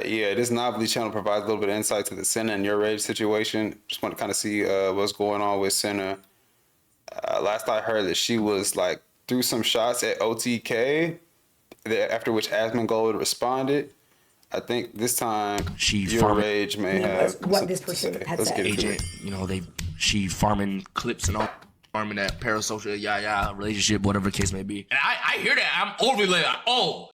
Yeah, this Novelty channel provides a little bit of insight to the Cinna and YourRage situation. Just want to kind of see what's going on with Cinna. Last I heard that she was like threw some shots at OTK, after which Asmongold responded. I think this time YourRage may have what this person had said. Agent, you know, she farming clips and all, farming that parasocial relationship, whatever the case may be. And I hear that. I'm overly like, oh,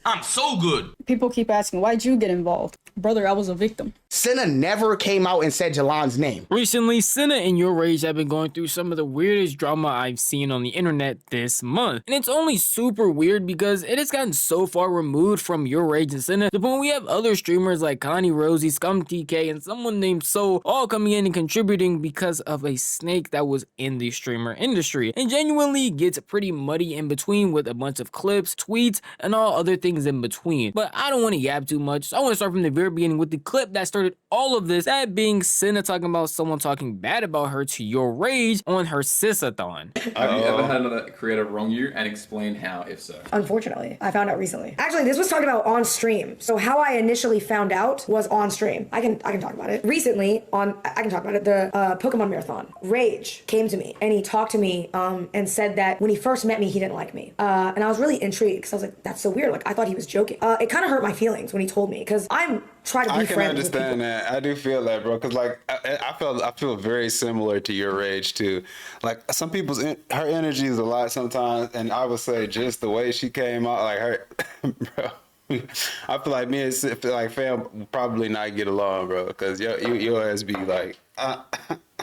I'm so good. People keep asking, why'd you get involved? Brother, I was a victim. Cinna never came out and said Jalan's name. Recently, Cinna and YourRage have been going through some of the weirdest drama I've seen on the internet this month. And it's only super weird because it has gotten so far removed from YourRage and Cinna to the point we have other streamers like Connie Rosie, ScumTK, and someone named Soul all coming in and contributing because of a snake that was in the streamer industry. And genuinely gets pretty muddy in between with a bunch of clips, tweets, and all other things in between. But I don't want to yap too much, so I want to start from the very beginning with the clip that started all of this, that being Cinna talking about someone talking bad about her to YourRage on her Sisathon. Have you ever had another creator wrong you, and explain how, if so? Unfortunately, I found out recently. Actually, this was talked about on stream. So how I initially found out was on stream. I can talk about it. Recently, I can talk about it, the Pokemon Marathon. Rage came to me, and he talked to me and said that when he first met me, he didn't like me. And I was really intrigued, because I was like, that's so weird. Like, I thought he was joking. It kind of hurt my feelings when he told me, because I'm trying to be friends with people. I can understand that. I do feel that, bro, because like I feel very similar to YourRage too. Like some people's her energy is a lot sometimes, and I would say just the way she came out, like her, bro. I feel like me and fam will probably not get along, bro, because your ass be like, I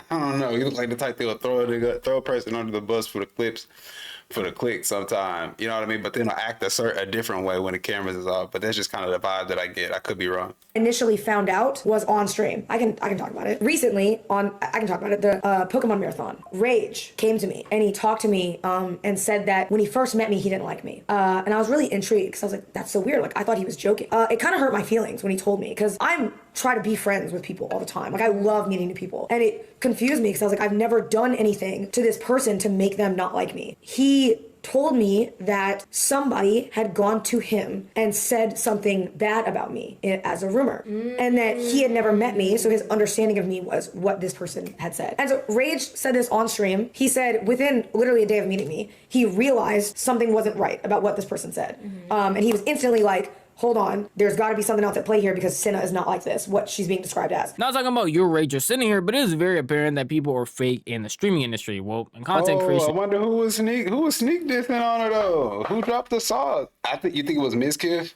don't know, you look like the type that will throw a person under the bus for the clips. For the click sometime, you know what I mean? But then I act a different way when the cameras is off. But that's just kind of the vibe that I get. I could be wrong. Initially found out was on stream. I can talk about it. Recently, I can talk about it, the Pokemon Marathon. Rage came to me, and he talked to me and said that when he first met me, he didn't like me. And I was really intrigued, because I was like, that's so weird. Like, I thought he was joking. It kind of hurt my feelings when he told me, because I'm trying to be friends with people all the time. Like, I love meeting new people. And it confused me, because I was like, I've never done anything to this person to make them not like me. He told me that somebody had gone to him and said something bad about me as a rumor, and that he had never met me, so his understanding of me was what this person had said. And so Rage said this on stream. He said within literally a day of meeting me, he realized something wasn't right about what this person said. And he was instantly like, hold on, there's got to be something else at play here, because Cinna is not like this, what she's being described as. Not talking about YourRage or Cinna here, but it is very apparent that people are fake in the streaming industry. Well, in content creation. I wonder who was sneak dissing on her though. Who dropped the salt? You think it was Mizkif?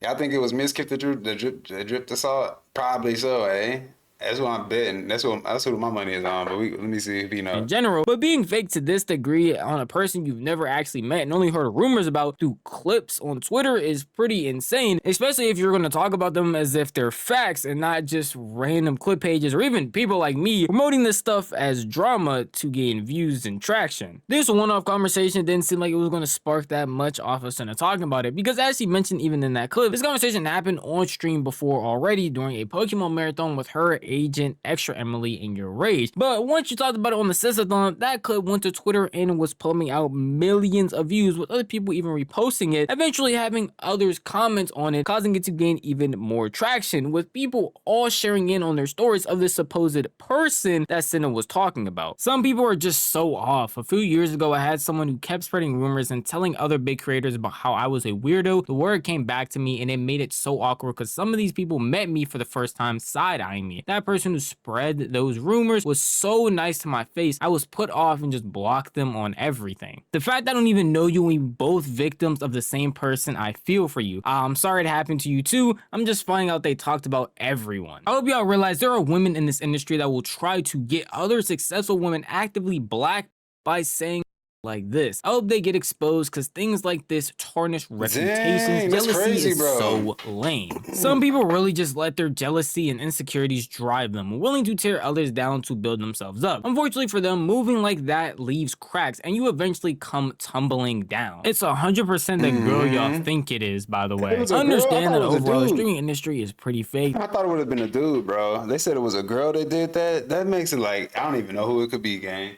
Yeah, I think it was Mizkif that dripped the salt. Probably so, eh? That's what I'm betting. That's what my money is on. But let me see if you know. In general, but being fake to this degree on a person you've never actually met and only heard rumors about through clips on Twitter is pretty insane, especially if you're going to talk about them as if they're facts and not just random clip pages or even people like me promoting this stuff as drama to gain views and traction. This one-off conversation didn't seem like it was going to spark that much off of Cinna talking about it, because as she mentioned even in that clip, this conversation happened on stream before already during a Pokemon Marathon with her, Agent, Extra Emily, and YourRage. But once you talked about it on the Sisathon, that clip went to Twitter and was pumping out millions of views, with other people even reposting it, eventually having others comment on it, causing it to gain even more traction, with people all sharing in on their stories of this supposed person that Cinna was talking about. Some people are just so off. A few years ago, I had someone who kept spreading rumors and telling other big creators about how I was a weirdo. The word came back to me, and it made it so awkward, because some of these people met me for the first time side-eyeing me. That person who spread those rumors was so nice to my face, I was put off and just blocked them on everything. The fact that I don't even know you and we both victims of the same person, I feel for you. I'm sorry it happened to you too. I'm just finding out they talked about everyone. I hope y'all realize there are women in this industry that will try to get other successful women actively black by saying like this. I hope they get exposed, because things like this tarnish reputations. Dang, jealousy crazy, is so lame. Some people really just let their jealousy and insecurities drive them, willing to tear others down to build themselves up. Unfortunately for them, moving like that leaves cracks, and you eventually come tumbling down. It's 100% the girl y'all think it is, by the way. Understand that overall the streaming industry is pretty fake. I thought it would have been a dude, bro. They said it was a girl that did that. That makes it like, I don't even know who it could be, gang.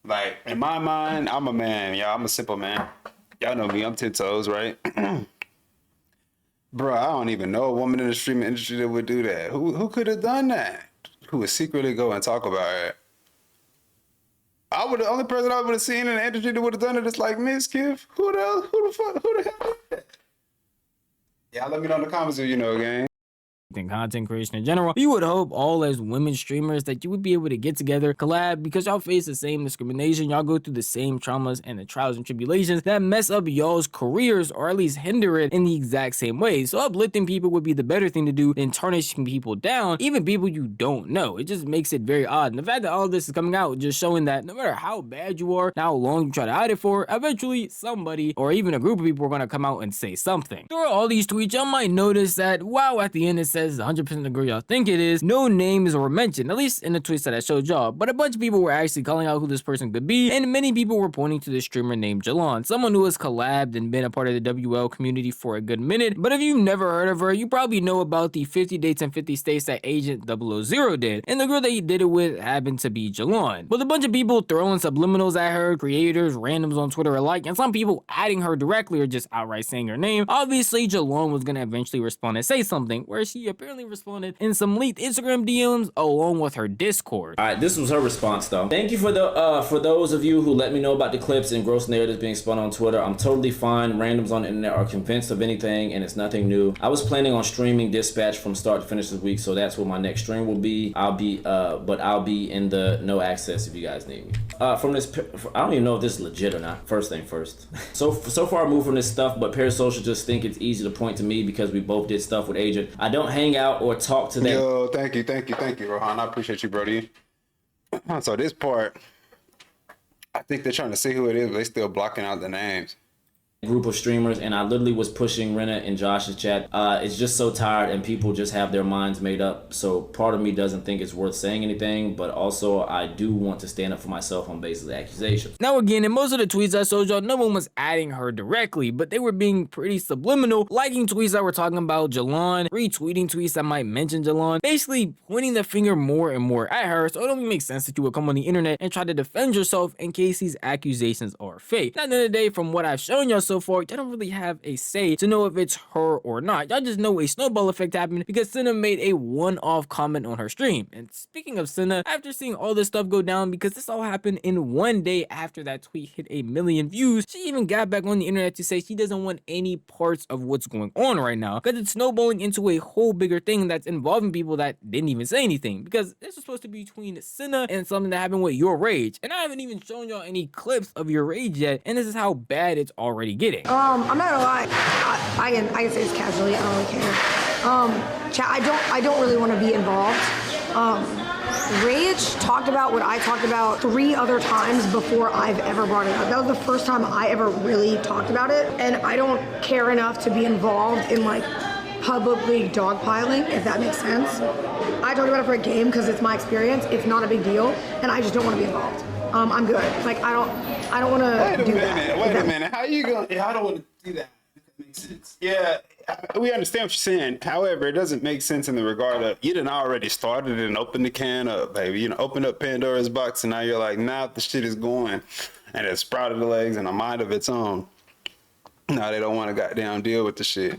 Like, in my mind, I'm a man, y'all. I'm a simple man. Y'all know me. I'm 10 toes, right? Bro, I don't even know a woman in the streaming industry that would do that. Who could have done that? Who would secretly go and talk about it? The only person I would have seen in the industry that would have done it is like Miss Kiff. Who the hell did that? Yeah, let me know in the comments if you know, gang. and content creation in general, you would hope all as women streamers that you would be able to get together, collab, because y'all face the same discrimination, y'all go through the same traumas and the trials and tribulations that mess up y'all's careers or at least hinder it in the exact same way. So uplifting people would be the better thing to do than tarnishing people down, even people you don't know. It just makes it very odd. And the fact that all of this is coming out just showing that no matter how bad you are, how long you try to hide it for, eventually somebody or even a group of people are going to come out and say something. Through all these tweets, y'all might notice that while at the end it says 100% the girl y'all think it is, no names were mentioned, at least in the tweets that I showed y'all, but a bunch of people were actually calling out who this person could be, and many people were pointing to this streamer named Jalon, someone who has collabed and been a part of the WL community for a good minute. But if you've never heard of her, you probably know about the 50 dates in 50 states that Agent 000 did, and the girl that he did it with happened to be Jalon. With a bunch of people throwing subliminals at her, creators, randoms on Twitter alike, and some people adding her directly or just outright saying her name, obviously Jalon was gonna eventually respond and say something, where she apparently responded in some leaked Instagram DMs along with her Discord. All right, this was her response though. Thank you for those of you who let me know about the clips and gross narratives being spun on Twitter. I'm totally fine. Randoms on the internet are convinced of anything, and it's nothing new. I was planning on streaming Dispatch from start to finish this week, so that's what my next stream will be. I'll be in the no access if you guys need me. From this, I don't even know if this is legit or not. First thing first. So far I moved from this stuff, but parasocial just think it's easy to point to me because we both did stuff with Agent. I don't hang out or talk to them. Yo, thank you, Rohan. I appreciate you, Brody. So this part, I think they're trying to see who it is, but they still blocking out the names. Group of streamers, and I literally was pushing Rena in Josh's chat. It's just so tired and people just have their minds made up, so part of me doesn't think it's worth saying anything, but also I do want to stand up for myself on basis of accusations. Now again, in most of the tweets I showed y'all, no one was adding her directly, but they were being pretty subliminal, liking tweets that were talking about Jalon, retweeting tweets that might mention Jalon, basically pointing the finger more and more at her, so it don't even make sense that you would come on the internet and try to defend yourself in case these accusations are fake. Now, at the end of the day, from what I've shown y'all so far, y'all don't really have a say to know if it's her or not. Y'all just know a snowball effect happened because Cinna made a one-off comment on her stream. And speaking of Cinna, after seeing all this stuff go down, because this all happened in one day after that tweet hit 1 million views, she even got back on the internet to say she doesn't want any parts of what's going on right now because it's snowballing into a whole bigger thing that's involving people that didn't even say anything, because this was supposed to be between Cinna and something that happened with YourRage, and I haven't even shown y'all any clips of YourRage yet, and this is how bad it's already getting. I'm not gonna lie, I can say this casually, I don't really care. Chat, I don't really want to be involved. Rage talked about what I talked about 3 other times before I've ever brought it up. That was the first time I ever really talked about it, and I don't care enough to be involved in like publicly dogpiling, if that makes sense. I talked about it for a game because it's my experience. It's not a big deal, and I just don't want to be involved. I'm good. Like I don't want to do that. Wait a minute. How you gonna? I don't want to do that. That makes sense. Yeah, we understand what you're saying. However, it doesn't make sense in the regard of you done already started and opened the can up, baby. You know, opened up Pandora's box, and now you're like, now the shit is going, and it sprouted the legs and a mind of its own. Now they don't want to goddamn deal with the shit.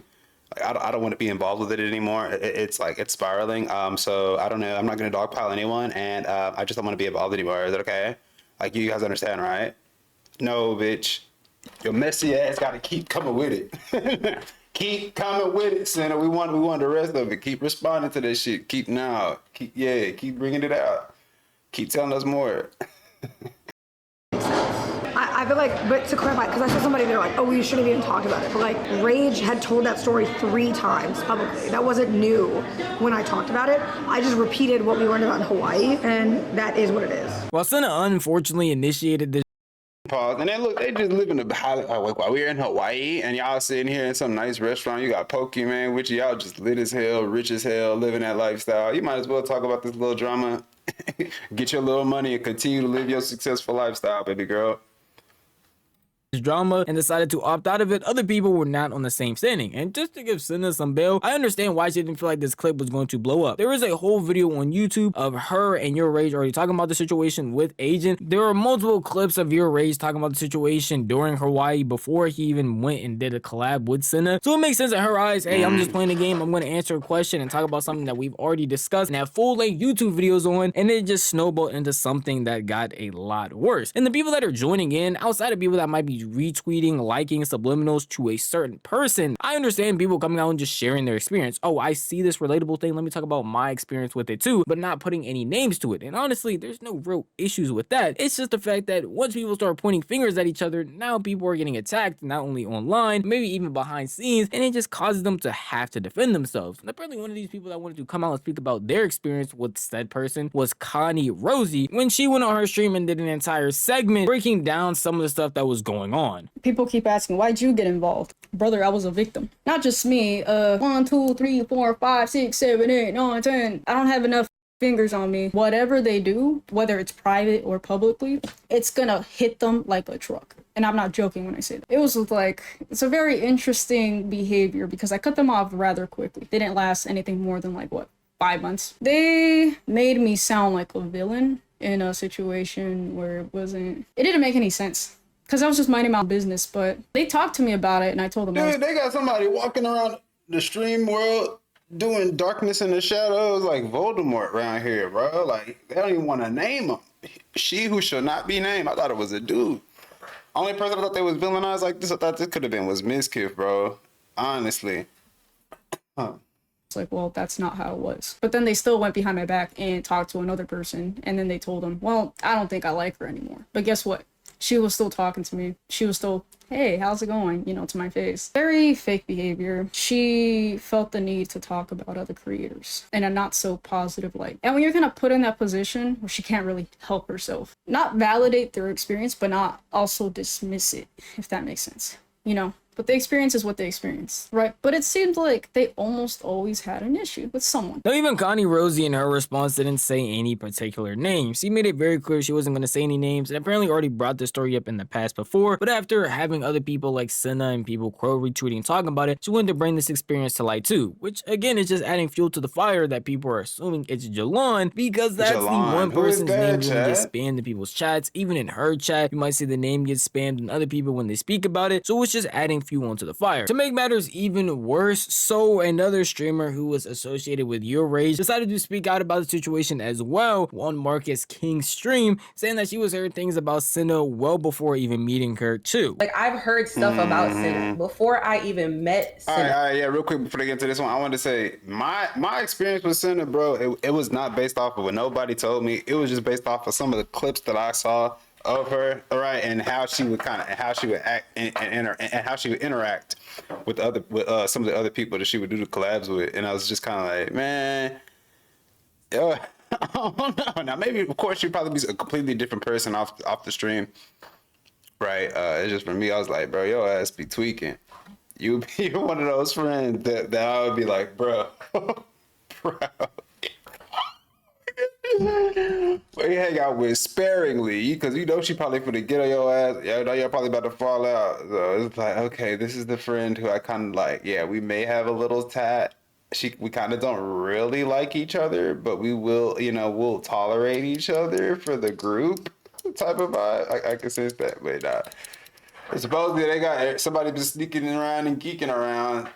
Like, I don't want to be involved with it anymore. It's like it's spiraling. So I don't know. I'm not gonna dogpile anyone, and I just don't want to be involved anymore. Is that okay? Like, you guys understand, right? No, bitch. Your messy ass got to keep coming with it. Keep coming with it, Cinna. We want the rest of it. Keep responding to this shit. Keep keep bringing it out. Keep telling us more. I feel like, but to clarify, because I saw somebody there like, oh, we shouldn't have even talked about it. But like, Rage had told that story 3 times publicly. That wasn't new when I talked about it. I just repeated what we learned about in Hawaii, and that is what it is. Well, Cinna unfortunately initiated this. Pause. And then look, they just live in the while we're in Hawaii and y'all sitting here in some nice restaurant. You got Pokemon with you. Y'all just lit as hell, rich as hell, living that lifestyle. You might as well talk about this little drama. Get your little money and continue to live your successful lifestyle, baby girl. drama and decided to opt out of it, other people were not on the same standing. And just to give Cinna some bail, I understand why she didn't feel like this clip was going to blow up. There is a whole video on YouTube of her and YourRage already talking about the situation with Agent. There are multiple clips of YourRage talking about the situation during Hawaii before he even went and did a collab with Cinna. So it makes sense in her eyes, hey, I'm just playing a game, I'm going to answer a question and talk about something that we've already discussed and have full-length YouTube videos on, and it just snowballed into something that got a lot worse. And the people that are joining in, outside of people that might be retweeting, liking subliminals to a certain person, I understand people coming out and just sharing their experience. Oh, I see this relatable thing, let me talk about my experience with it too, but not putting any names to it. And honestly, there's no real issues with that. It's just the fact that once people start pointing fingers at each other, now people are getting attacked, not only online, maybe even behind scenes, and it just causes them to have to defend themselves. And apparently one of these people that wanted to come out and speak about their experience with said person was Connie Rosie, when she went on her stream and did an entire segment breaking down some of the stuff that was going on. People keep asking, why'd you get involved? Brother, I was a victim. Not just me. 1, 2, 3, 4, 5, 6, 7, 8, 9, 10. I don't have enough fingers on me. Whatever they do, whether it's private or publicly, it's gonna hit them like a truck. And I'm not joking when I say that. It was like, it's a very interesting behavior because I cut them off rather quickly. They didn't last anything more than like, what, 5 months? They made me sound like a villain in a situation where it didn't make any sense. Because I was just minding my business, but they talked to me about it and I told them. Dude, they got somebody walking around the stream world doing darkness in the shadows like Voldemort around here, bro. Like, they don't even want to name him. She who shall not be named. I thought it was a dude. Only person I thought they was villainized like this, I thought this could have been was Mizkif, bro. Honestly. It's like, well, that's not how it was. But then they still went behind my back and talked to another person. And then they told them, well, I don't think I like her anymore. But guess what? She was still talking to me. She was still, hey, how's it going? You know, to my face. Very fake behavior. She felt the need to talk about other creators in a not so positive light. And when you're kind of put in that position where she can't really help herself, not validate their experience, but not also dismiss it, if that makes sense. You know? But the experience is what they experience, right? But it seemed like they almost always had an issue with someone. Now, even Connie Rosie in her response didn't say any particular names. She made it very clear she wasn't going to say any names, and apparently already brought this story up in the past before. But after having other people like Cinna and people crow retweeting and talking about it, she wanted to bring this experience to light too, which again is just adding fuel to the fire that people are assuming it's Jalon, because that's the one person's name who gets spammed in people's chats. Even in her chat, you might see the name get spammed in other people when they speak about it. So it's just adding fuel onto the fire. To make matters even worse, so another streamer who was associated with YourRage decided to speak out about the situation as well on Marcus King's stream, saying that she was heard things about Cinna well before even meeting her too. Like, I've heard stuff about Cinna before I even met Cinna. All right, yeah, real quick before I get into this one, I wanted to say my experience with Cinna, bro, it was not based off of what nobody told me. It was just based off of some of the clips that I saw of her, all right, and how she would act and how she would interact with some of the other people that she would do the collabs with, and I was just kind of like, man, I don't know. Now maybe, of course, she'd probably be a completely different person off the stream, right? It's just for me, I was like, bro, your ass be tweaking. You're one of those friends that I would be like, bro, bro. But you hang out with sparingly, because you know she probably finna get on your ass. Yeah, you know you're probably about to fall out. So it's like, okay, this is the friend who I kind of like. Yeah, we may have a little tat. We kind of don't really like each other, but we will, we'll tolerate each other for the group type of vibe. I can sense that, but supposedly they got somebody just sneaking around and geeking around,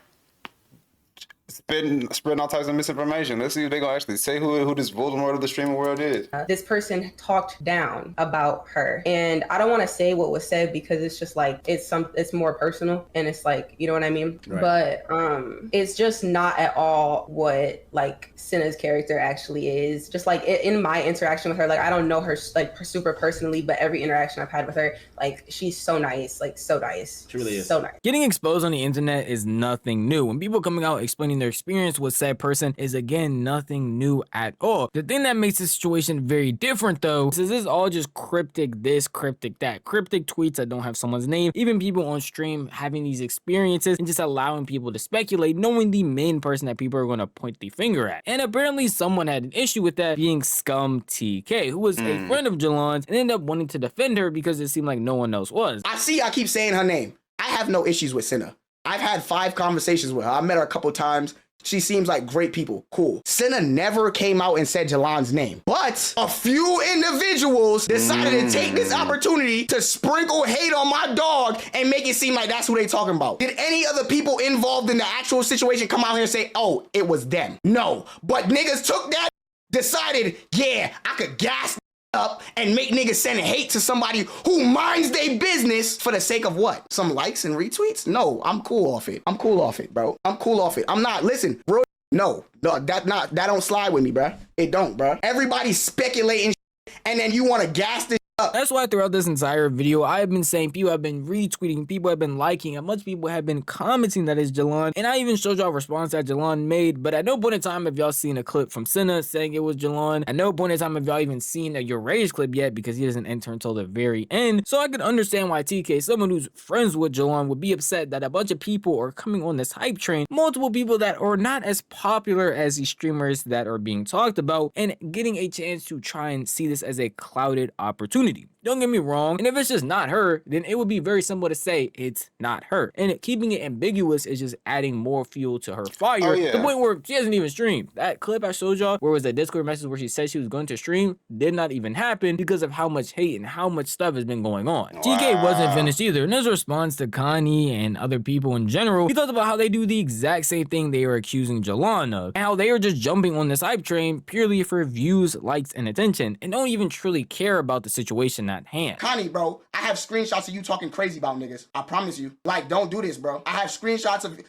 spreading all types of misinformation. Let's see if they're gonna actually say who this Voldemort of the streaming world is. This person talked down about her, and I don't want to say what was said because it's just like it's more personal, and it's like, you know what I mean. Right. But it's just not at all what like Cinna's character actually is. Just like in my interaction with her, like I don't know her like super personally, but every interaction I've had with her, like she's so nice, like so nice. Truly is so nice. Getting exposed on the internet is nothing new, and people coming out explaining their experience with said person is again nothing new at all. The thing that makes this situation very different though is this is all just cryptic this, cryptic that, cryptic tweets that don't have someone's name, even people on stream having these experiences and just allowing people to speculate, knowing the main person that people are going to point the finger at. And apparently someone had an issue with that, being Scum TK, who was a friend of Jalon's and ended up wanting to defend her because it seemed like no one else was. I keep saying her name. I have no issues with Cinna. I've had 5 conversations with her. I met her a couple times. She seems like great people. Cool. Cinna never came out and said Jalon's name. But a few individuals decided to take this opportunity to sprinkle hate on my dog and make it seem like that's who they talking about. Did any other people involved in the actual situation come out here and say, oh, it was them? No. But niggas took that, decided, yeah, I could gas up and make niggas send hate to somebody who minds their business for the sake of what? Some likes and retweets? No, I'm cool off it. I'm cool off it, bro. I'm cool off it. I'm not, listen, bro, no, that don't slide with me, bro. It don't, bro. Everybody's speculating and then you want to gas this up. That's why throughout this entire video, I have been saying people have been retweeting, people have been liking, and much people have been commenting that it's Jalon. And I even showed y'all a response that Jalon made, but at no point in time have y'all seen a clip from Cinna saying it was Jalon. At no point in time have y'all even seen a YourRage clip yet because he doesn't enter until the very end. So I could understand why TK, someone who's friends with Jalon, would be upset that a bunch of people are coming on this hype train, multiple people that are not as popular as the streamers that are being talked about, and getting a chance to try and see this as a clouded opportunity. Don't get me wrong, and if it's just not her, then it would be very simple to say it's not her. And keeping it ambiguous is just adding more fuel to her fire. Oh, yeah. To the point where she hasn't even streamed. That clip I showed y'all, where it was a Discord message where she said she was going to stream, did not even happen because of how much hate and how much stuff has been going on. Wow. TK wasn't finished either. In his response to Connie and other people in general, he talked about how they do the exact same thing they are accusing Jalon of, and how they are just jumping on this hype train purely for views, likes, and attention, and don't even truly care about the situation at hand. Connie, bro, I have screenshots of you talking crazy about niggas. I promise you. Like, don't do this, bro. I have screenshots of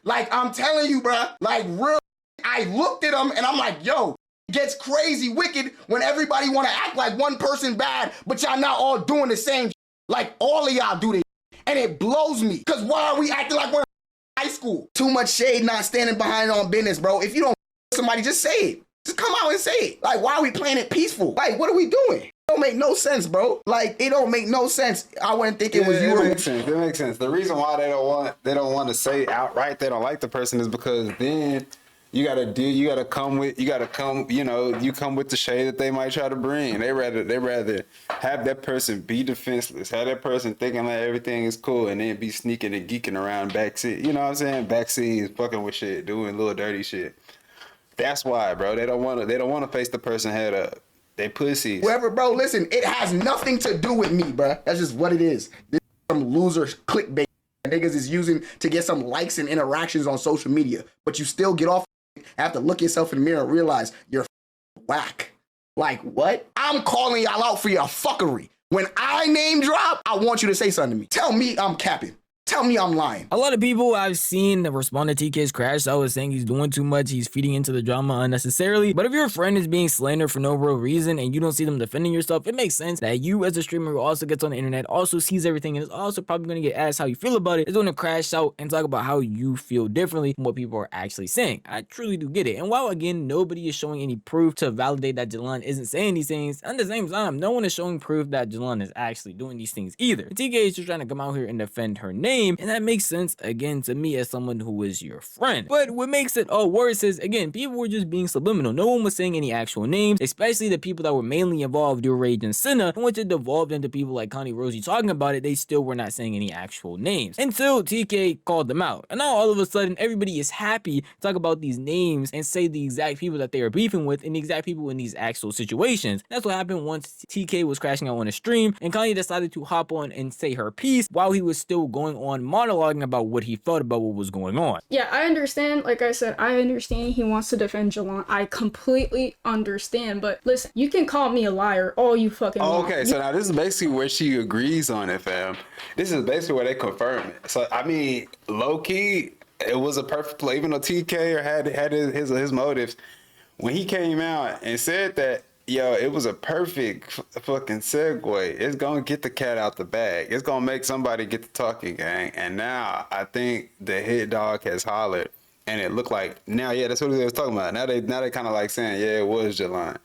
like, I'm telling you, bro. Like, real, I looked at them and I'm like, yo, it gets crazy wicked when everybody want to act like one person bad, but y'all not all doing the same. Like, all of y'all do this. And it blows me. Because why are we acting like we're in high school? Too much shade not standing behind on business, bro. If you don't somebody, just say it. Just come out and say it. Like, why are we playing it peaceful? Like, what are we doing? It don't make no sense, bro. Like, it don't make no sense. I wouldn't think it was you. It makes sense. It makes sense. The reason why they don't want to say outright they don't like the person is because then you gotta come with the shade that they might try to bring. They rather have that person be defenseless, have that person thinking like everything is cool, and then be sneaking and geeking around backseat. You know what I'm saying? Backseat, fucking with shit, doing little dirty shit. That's why, bro. They don't want to face the person head up. They pussies. Whoever, bro, listen, it has nothing to do with me, bro. That's just what it is. This is some loser clickbait niggas is using to get some likes and interactions on social media. But you still get off, have to look yourself in the mirror and realize you're whack. Like, what? I'm calling y'all out for your fuckery. When I name drop, I want you to say something to me. Tell me I'm capping. Tell me I'm lying. A lot of people I've seen that respond to TK's crash out was saying he's doing too much, he's feeding into the drama unnecessarily. But if your friend is being slandered for no real reason and you don't see them defending yourself, it makes sense that you as a streamer who also gets on the internet, also sees everything, and is also probably going to get asked how you feel about it, is going to crash out and talk about how you feel differently from what people are actually saying. I truly do get it. And while again, nobody is showing any proof to validate that Jalon isn't saying these things, at the same time, no one is showing proof that Jalon is actually doing these things either. TK is just trying to come out here and defend her name, and that makes sense again to me as someone who is your friend. But what makes it all worse is, again, people were just being subliminal. No one was saying any actual names, especially the people that were mainly involved, YourRage and Cinna. And once it devolved into people like Connie Rosie talking about it, they still were not saying any actual names until TK called them out. And now all of a sudden everybody is happy to talk about these names and say the exact people that they are beefing with and the exact people in these actual situations. That's what happened once TK was crashing out on a stream and Connie decided to hop on and say her piece while he was still going on monologuing about what he thought about what was going on. Yeah, I understand. Like I said, I understand he wants to defend Jalon. I completely understand. But listen, you can call me a liar all you fucking want. Okay, so now this is basically where she agrees on it, fam. This is basically where they confirm it. So, I mean, low-key, it was a perfect play. Even though TK had his motives, when he came out and said that, yo, it was a perfect fucking segue. It's gonna get the cat out the bag. It's gonna make somebody get the talking, gang. And now I think the hit dog has hollered and it looked like now, yeah, that's what they was talking about. Now they kind of like saying, yeah, it was Jelani.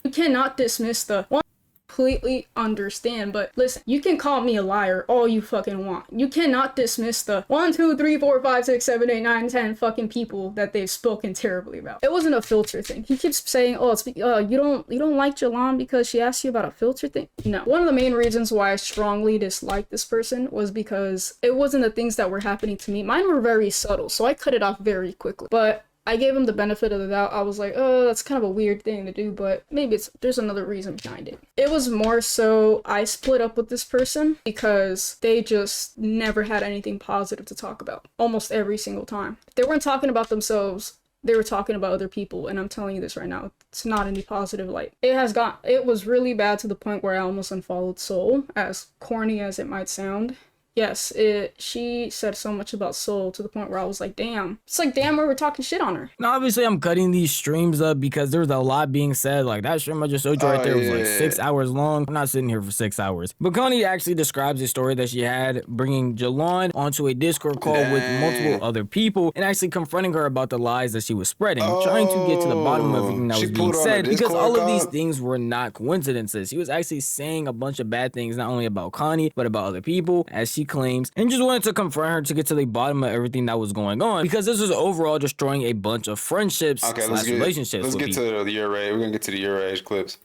You cannot dismiss the one. Completely understand, but listen, you can call me a liar all you fucking want. You cannot dismiss the 1, 2, 3, 4, 5, 6, 7, 8, 9, 10 fucking people that they've spoken terribly about. It wasn't a filter thing. He keeps saying, oh, it's you don't like Jalan because she asked you about a filter thing. No. One of the main reasons why I strongly disliked this person was because it wasn't the things that were happening to me. Mine were very subtle, so I cut it off very quickly. But I gave him the benefit of the doubt. I was like, oh, that's kind of a weird thing to do, but maybe there's another reason behind it. It was more so I split up with this person because they just never had anything positive to talk about. Almost every single time. They weren't talking about themselves. They were talking about other people, and I'm telling you this right now, it's not any positive light. It was really bad to the point where I almost unfollowed Soul, as corny as it might sound. Yes, she said so much about Soul to the point where I was like, damn. It's like, damn, we were talking shit on her. Now, obviously, I'm cutting these streams up because there was a lot being said. Like, that stream I just showed you right there was like 6 hours long. I'm not sitting here for 6 hours. But Connie actually describes a story that she had bringing Jalan onto a Discord call with multiple other people and actually confronting her about the lies that she was spreading, trying to get to the bottom of everything that was being said, because all of these things were not coincidences. She was actually saying a bunch of bad things, not only about Connie, but about other people, as she claims, and just wanted to confront her to get to the bottom of everything that was going on, because this was overall destroying a bunch of friendships relationships. Let's get to the YourRage. We're gonna get to the YourRage clips.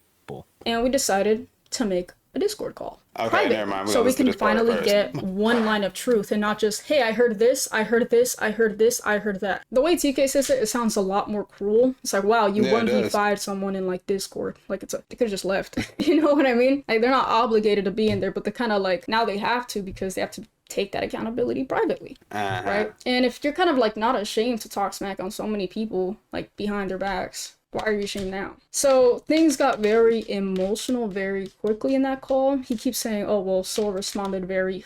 And we decided to make a Discord call. Okay, private, never mind. So we can finally get one line of truth and not just, hey, I heard this, I heard this, I heard this, I heard that. The way TK says it sounds a lot more cruel. It's like, wow, you 1v5'd someone in like Discord. Like they could have just left. You know what I mean? Like they're not obligated to be in there, but they're kind of like, now they have to because they have to take that accountability privately, right? And if you're kind of like not ashamed to talk smack on so many people like behind their backs, why are you ashamed now? So things got very emotional very quickly in that call. He keeps saying, oh, well, Soul responded very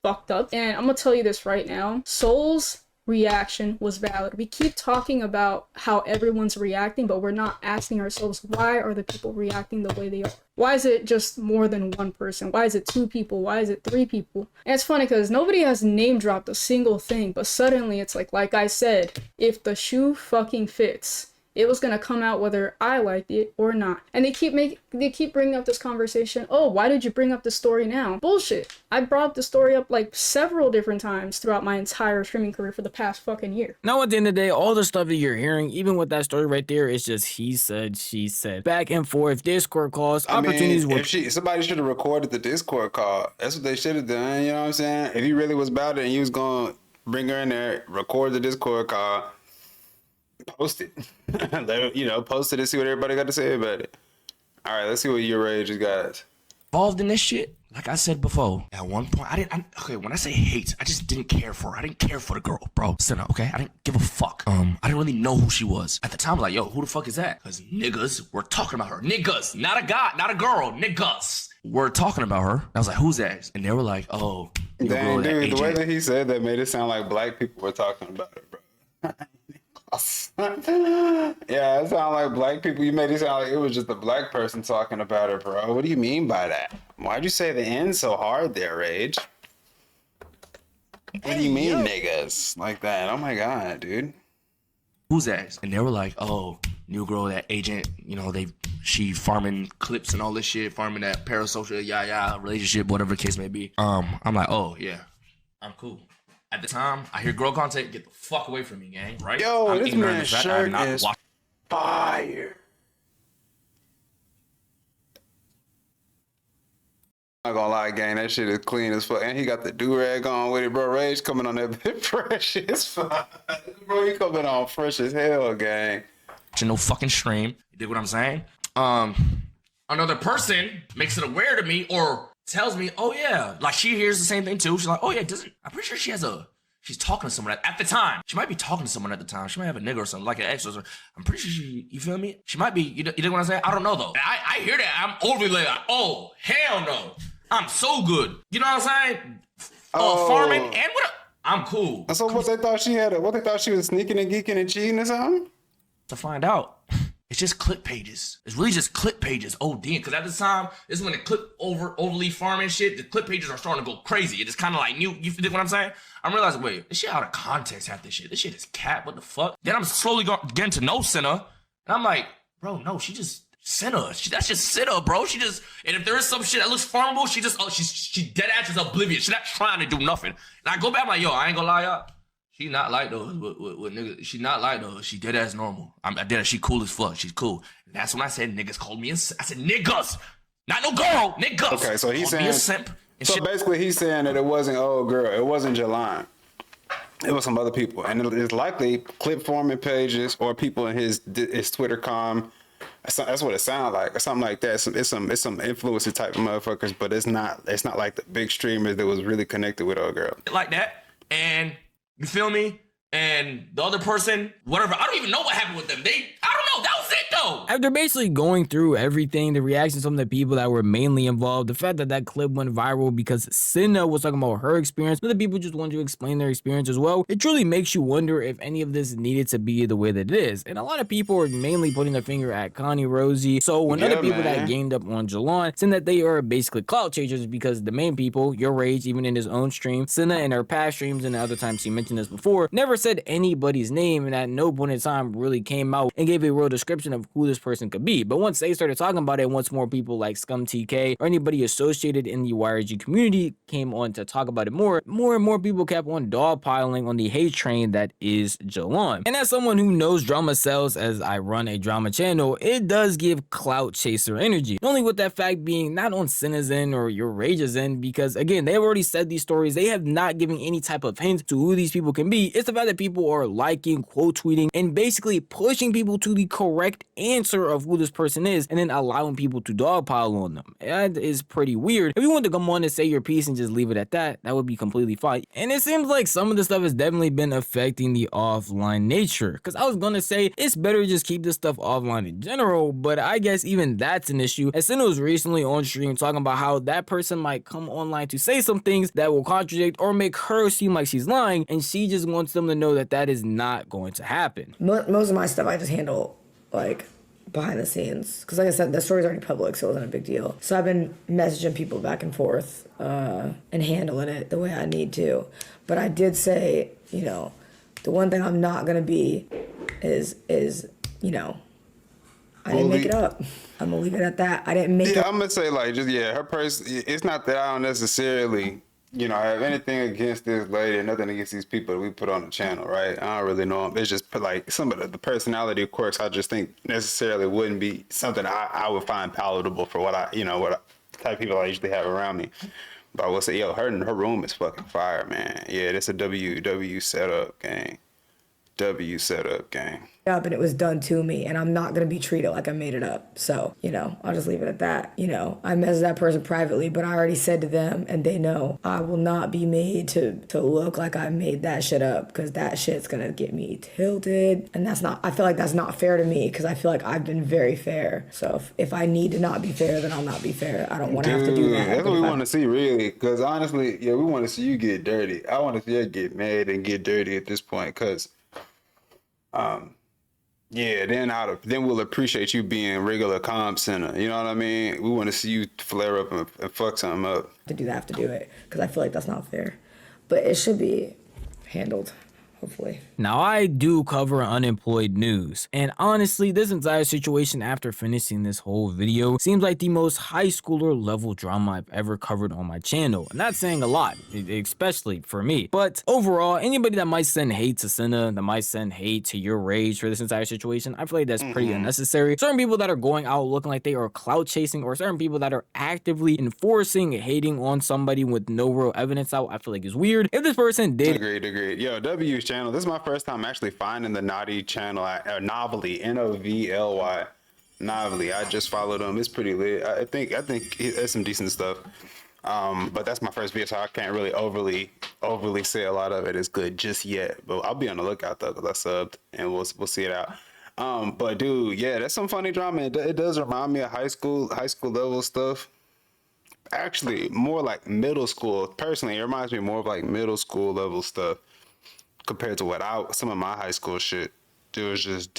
fucked up. And I'm gonna tell you this right now. Soul's reaction was valid. We keep talking about how everyone's reacting, but we're not asking ourselves, why are the people reacting the way they are? Why is it just more than one person? Why is it 2 people? Why is it 3 people? And it's funny because nobody has name dropped a single thing, but suddenly it's like I said, if the shoe fucking fits, it was gonna come out whether I liked it or not. And they keep bringing up this conversation. Oh, why did you bring up the story now? Bullshit. I brought the story up like several different times throughout my entire streaming career for the past fucking year. Now, at the end of the day, all the stuff that you're hearing, even with that story right there, is just he said, she said, back and forth, Discord calls, opportunities. Somebody should have recorded the Discord call. That's what they should have done. You know what I'm saying? If he really was about it and he was gonna bring her in there, record the Discord call. Post it. Post it and see what everybody got to say about it. All right, let's see what YourRage has got. Involved in this shit. Like I said before, at one point, when I say hate, I just didn't care for her. I didn't care for the girl, bro. Cinna, okay? I didn't give a fuck. I didn't really know who she was. At the time, I was like, yo, who the fuck is that? Because niggas were talking about her. Niggas, not a guy, not a girl, niggas. We're talking about her. I was like, who's that? And they were like, oh, dang, dude, the way that he said that made it sound like black people were talking about her, bro. Yeah, it sounded like black people. You made it sound like it was just a black person talking about her, bro. What do you mean by that? Why'd you say the end so hard there, Rage? What do you mean, niggas? Like that? Oh my god, dude. Who's that? And they were like, oh, new girl, that agent, she farming clips and all this shit, farming that parasocial, relationship, whatever the case may be. I'm like, oh yeah, I'm cool. At the time, I hear girl content, get the fuck away from me, gang, right? Yo, this man's shirt is fire. I'm not gonna lie, gang, that shit is clean as fuck. And he got the do-rag on with it, bro. Rage coming on that bit fresh as fuck. Bro, he coming on fresh as hell, gang. No fucking stream. You dig what I'm saying? Another person makes it aware to me or tells me, oh yeah, like she hears the same thing too. She's like, oh yeah, I'm pretty sure she's talking to someone at the time. She might be talking to someone at the time. She might have a nigga or something, like an ex or something. I'm pretty sure you feel me? She might be, you know what I'm saying? I don't know though. I hear that. I'm overly like, oh, hell no. I'm so good. You know what I'm saying? Farming and I'm cool. So what they thought she was sneaking and geeking and cheating or something? To find out. it's just clip pages. It's really just clip pages. Because at the time, this is when the clip overly farming shit, the clip pages are starting to go crazy. It's kind of like new. You dig what I'm saying? I'm realizing, wait, this shit out of context, half this shit. This shit is cat. What the fuck? Then I'm slowly getting to know Cinna, and I'm like, bro, no, she just Cinna. That's just Cinna, bro. She just, and if there is some shit that looks farmable, she dead ass is oblivious. She's not trying to do nothing. And I go back, I'm like, yo, I ain't gonna lie, y'all. She not like those with niggas. She not like those. She dead ass normal. I dead ass. She cool as fuck. She's cool. And that's when I said niggas called me. I said niggas, not no girl. Niggas. Okay, so he's called me a saying. simp and So shit. basically, he's saying that it wasn't old girl. It wasn't Jelon. It was some other people, and it's likely clip forming pages or people in his Twitter com. That's what it sounds like, or something like that. It's some influencer type of motherfuckers, but it's not like the big streamers that was really connected with old girl. Like that, and you feel me? And the other person, whatever. I don't even know what happened with them. I don't know. That was it though. After basically going through everything, the reactions from the people that were mainly involved, the fact that clip went viral because Cinna was talking about her experience, but the people just wanted to explain their experience as well, it truly makes you wonder if any of this needed to be the way that it is. And a lot of people are mainly putting their finger at Connie Rosie. So when other people that ganged up on Jelon, saying that they are basically clout chasers because the main people, YourRage, even in his own stream, Cinna in her past streams and the other times he mentioned this before, never said anybody's name and at no point in time really came out and gave a real description of who this person could be. But once they started talking about it, once more people like ScumTK or anybody associated in the YRG community came on to talk about it more and more people kept on dogpiling on the hate train that is Jelon. And as someone who knows drama sells, as I run a drama channel, it does give clout chaser energy. Not only with that fact being not on Cinna's end or YourRage's end, because again, they've already said these stories. They have not given any type of hint to who these people can be. It's the fact that people are liking, quote tweeting, and basically pushing people to the correct answer of who this person is, and then allowing people to dogpile on them. That is pretty weird. If you want to come on and say your piece and just leave it at that, that would be completely fine. And it seems like some of this stuff has definitely been affecting the offline nature. Because I was gonna say it's better to just keep this stuff offline in general, but I guess even that's an issue. As Cinna was recently on stream talking about how that person might come online to say some things that will contradict or make her seem like she's lying, and she just wants them to know that that is not going to happen. Most of my stuff I just handle like behind the scenes because, like I said, the story's already public, so it wasn't a big deal. So I've been messaging people back and forth and handling it the way I need to. But I did say, you know, the one thing I'm not gonna be is you know, I didn't make it up. I'm gonna leave it at that. I didn't make it. I'm gonna say like just her person. It's not that I don't necessarily, you know, have anything against this lady, nothing against these people that we put on the channel, right? I don't really know them. It's just like some of the personality quirks I just think necessarily wouldn't be something I would find palatable for what type of people I usually have around me. But I will say, yo, her room is fucking fire, man. Yeah, that's a W setup gang. W setup gang. Up and it was done to me, and I'm not gonna be treated like I made it up. So, you know, I'll just leave it at that. You know, I messaged that person privately, but I already said to them, and they know, I will not be made to look like I made that shit up, because that shit's gonna get me tilted, and that's not. I feel like that's not fair to me, because I feel like I've been very fair. So if I need to not be fair, then I'll not be fair. I don't want to have to do that. That's what we want to see, really. Because honestly, yeah, we want to see you get dirty. I want to see you get mad and get dirty at this point, because yeah, then we'll appreciate you being regular calm Cinna. You know what I mean? We want to see you flare up and fuck something up. To do that, I have to do it, because I feel like that's not fair. But it should be handled, hopefully. Now, I do cover unemployed news, and honestly, this entire situation after finishing this whole video seems like the most high schooler level drama I've ever covered on my channel. Not saying a lot, especially for me, but overall, anybody that might send hate to Cinna, that might send hate to YourRage for this entire situation, I feel like that's pretty unnecessary. Certain people that are going out looking like they are clout chasing, or certain people that are actively enforcing hating on somebody with no real evidence out, I feel like is weird. If this person did... Agreed. Yo, W's channel, this is my first time actually finding the Naughty channel, Novelly, Novly, Novelly. I just followed him. It's pretty lit. I think it's some decent stuff. But that's my first video, so I can't really overly say a lot of it is good just yet. But I'll be on the lookout though, because I subbed, and we'll see it out. But dude, yeah, that's some funny drama. It does remind me of high school level stuff. Actually, more like middle school. Personally, it reminds me more of like middle school level stuff compared to some of my high school shit. there was just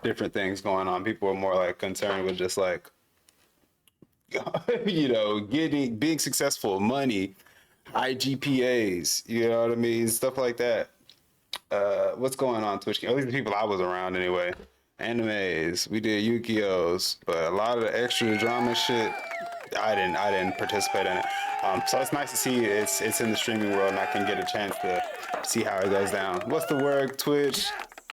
different things going on. People were more like concerned with just like being successful, money, high GPAs, you know what I mean, stuff like that. What's going on Twitch? At least the people I was around anyway. Animes, we did Yu-Gi-Ohs, but a lot of the extra drama shit, I didn't participate in it. So it's nice to see it's in the streaming world and I can get a chance to see how it goes down. What's the word, Twitch?